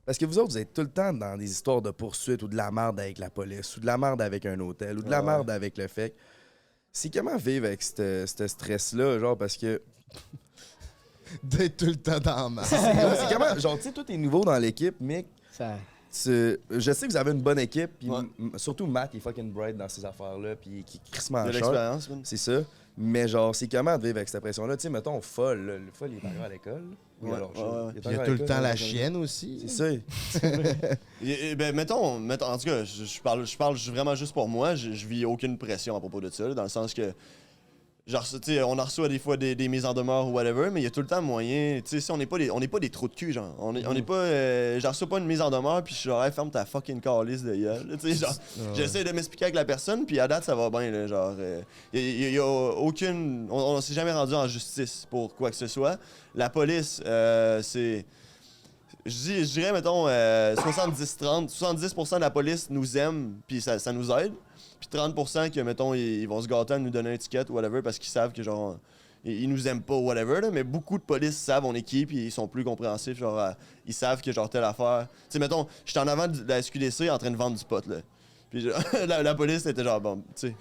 Parce que vous autres, vous êtes tout le temps dans des histoires de poursuite ou de la merde avec la police ou de la merde avec un hôtel ou de la merde avec le FEC. C'est comment vivre avec ce stress-là, genre, parce que... D'être tout le temps dans la merde. c'est comment... Genre, tu sais, toi, t'es nouveau dans l'équipe, Mick. Je sais que vous avez une bonne équipe, puis surtout Matt, il est fucking bright dans ces affaires-là, puis qui crissement de en l'expérience, man. c'est ça. Mais genre, c'est comment de vivre avec cette pression-là? Tu sais, mettons, Foll, là, le Foll, il est encore à l'école. Oui, alors, Il y a tout le temps la chienne aussi. C'est ça. Ben, mettons, en tout cas, je parle vraiment juste pour moi. Je vis aucune pression à propos de ça, là, dans le sens que, genre, tu sais, on en reçoit des fois des mises en demeure ou whatever, mais il y a tout le temps moyen. Tu sais, si on n'est pas des trous de cul, genre. On n'est pas. J'en reçois pas une mise en demeure, puis je suis genre, hey, ferme ta fucking calice de gueule. Tu sais, genre, j'essaie de m'expliquer avec la personne, puis à date, ça va bien, là. Genre, il y a aucune. On s'est jamais rendu en justice pour quoi que ce soit. La police, c'est. Je dirais, mettons, 70-30. 70% de la police nous aime, puis ça nous aide. Puis 30% que, mettons, ils vont se gâter à nous donner un ticket ou whatever parce qu'ils savent que, genre, ils nous aiment pas ou whatever, là. Mais beaucoup de police savent on est qui, puis ils sont plus compréhensifs. Genre, ils savent que, genre, telle affaire. Tu sais, mettons, j'étais en avant de la SQDC en train de vendre du pot, là. Puis genre, la police était genre, bon, tu sais,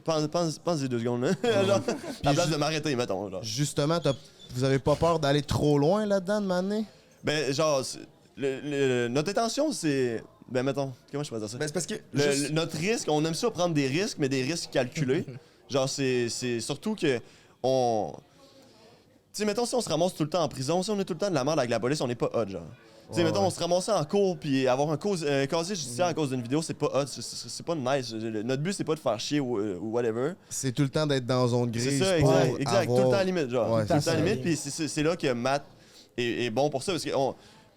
pense 2 secondes, là. Genre, à place de m'arrêter, mettons. Genre. Justement, vous avez pas peur d'aller trop loin là-dedans de m'amener? Ben, genre, notre intention, c'est. Ben, mettons, comment je pourrais dire ça? Ben, c'est parce que notre risque, on aime ça prendre des risques, mais des risques calculés. Genre, c'est surtout que on. Tu sais, mettons, si on se ramasse tout le temps en prison, si on est tout le temps de la merde avec la police, on n'est pas hot, genre. Tu sais, mettons, on se ramassait en cours puis avoir un casier judiciaire à cause d'une vidéo, c'est pas hot, c'est pas nice. Notre but, c'est pas de faire chier ou whatever. C'est tout le temps d'être dans zone grise. C'est ça, exact. Tout le temps à limite, genre. Ouais, tout le temps à limite, puis c'est là que Matt est bon pour ça, parce que, tu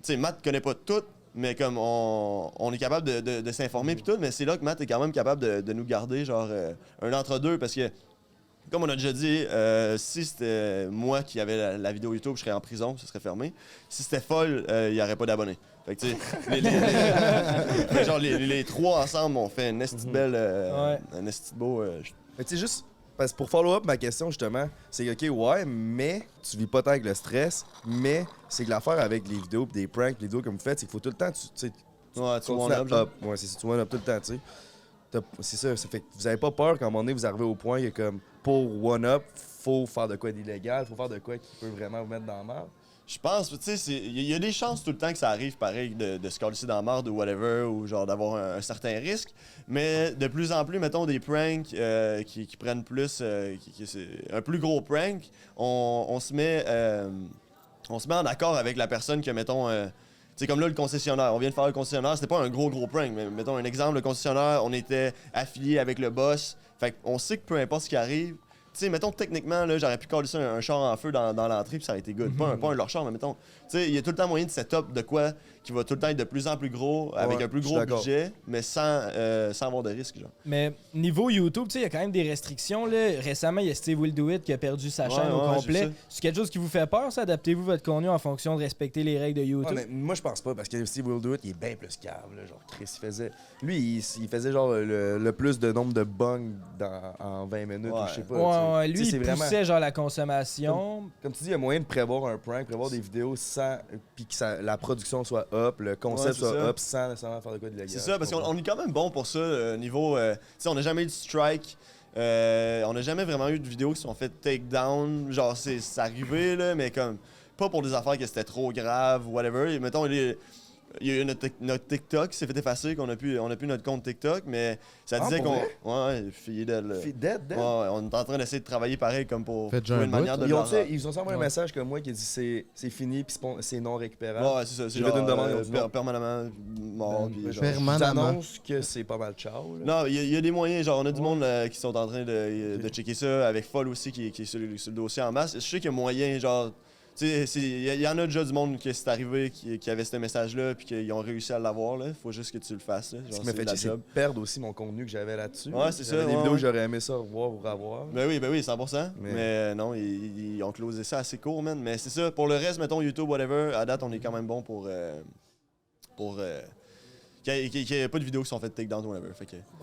sais, Matt connaît pas tout, mais comme on est capable de s'informer puis tout, mais c'est là que Matt est quand même capable de nous garder, genre, un entre-deux, parce que, comme on a déjà dit, si c'était moi qui avais la vidéo YouTube, je serais en prison, ça serait fermé. Si c'était Foll, il n'y aurait pas d'abonnés. Fait que, tu sais, genre, les trois ensemble, on fait un esti belle, un esti beau... Mais tu sais, juste, parce que pour follow-up ma question, justement, c'est OK, ouais, mais tu vis pas tant avec le stress, mais c'est que l'affaire avec les vidéos pis des pranks, les vidéos comme vous faites, c'est qu'il faut tout le temps, tu sais, tu one-up. Ouais, c'est ça, tu one-up tout le temps, tu sais. C'est ça fait que vous avez pas peur qu'à un moment donné, vous arrivez au point que, comme, pour one-up, faut faire de quoi d'illégal, faut faire de quoi qui peut vraiment vous mettre dans la merde. Je pense, tu sais, il y a des chances tout le temps que ça arrive pareil de se calisser dans la marde ou whatever, ou genre d'avoir un certain risque. Mais de plus en plus, mettons, des pranks qui prennent plus, c'est un plus gros prank, on se met en accord avec la personne que, mettons, tu sais, comme là, le concessionnaire. On vient de faire le concessionnaire, c'était pas un gros prank, mais mettons un exemple, le concessionnaire, on était affilié avec le boss. Fait qu'on sait que peu importe ce qui arrive, tu sais, mettons, techniquement, là, j'aurais pu coller ça un char en feu dans l'entrée puis ça aurait été good. Pas un leur char, mais mettons, tu sais, il y a tout le temps moyen de setup de quoi qui va tout le temps être de plus en plus gros, avec un plus gros budget, mais sans avoir de risque, genre. Mais niveau YouTube, tu sais, il y a quand même des restrictions, là. Récemment, il y a Steve Will Do It qui a perdu sa chaîne au complet. C'est quelque chose qui vous fait peur, ça? Adaptez-vous votre contenu en fonction de respecter les règles de YouTube? Ouais, mais moi, je pense pas, parce que Steve Will Do It, il est bien plus cave, là. Genre, Chris, il faisait genre le plus de nombre de bungs en 20 minutes, ou je sais pas. Ouais, lui, il poussait genre la consommation. Comme tu dis, il y a moyen de prévoir un prank, prévoir des vidéos sans... Puis que la production soit up, le concept soit up, sans nécessairement faire de quoi d'illégal. C'est ça, parce qu'on est quand même bon pour ça, niveau... tu sais, on n'a jamais eu de strike, on n'a jamais vraiment eu de vidéos qui sont faites take down. Genre, c'est arrivé, là, mais comme... Pas pour des affaires que c'était trop grave, whatever. Et mettons, il y a eu notre TikTok qui s'est fait effacer, on a plus notre compte TikTok, mais ça disait qu'on... Ouais, fidèle. Fidèle? Ouais, on est en train d'essayer de travailler pareil comme pour trouver une manière de... Ils ont envoyé un message comme moi qui dit c'est fini puis c'est non récupérable. Ouais, c'est ça. J'ai fait une demande permanemment mort. J'annonce que c'est pas mal ciao. Là. Non, il y a des moyens, genre on a du monde qui sont en train de checker ça, avec Foll aussi qui est sur le dossier en masse. Je sais qu'il y a moyen, genre... Tu sais, il y en a déjà du monde qui c'est arrivé, qui avait ce message-là, puis qu'ils ont réussi à l'avoir, là. Faut juste que tu le fasses, là. Ce qui m'a fait chier, c'est perdre aussi mon contenu que j'avais là-dessus. Ouais, c'est ça. Des vidéos que j'aurais aimé ça revoir ou revoir. Ben oui, 100%. Mais non, ils ont closé ça assez court, man. Mais c'est ça. Pour le reste, mettons, YouTube, whatever, à date, on est quand même bon pour qu'il n'y ait pas de vidéos qui sont faites take down, whatever. Fait que...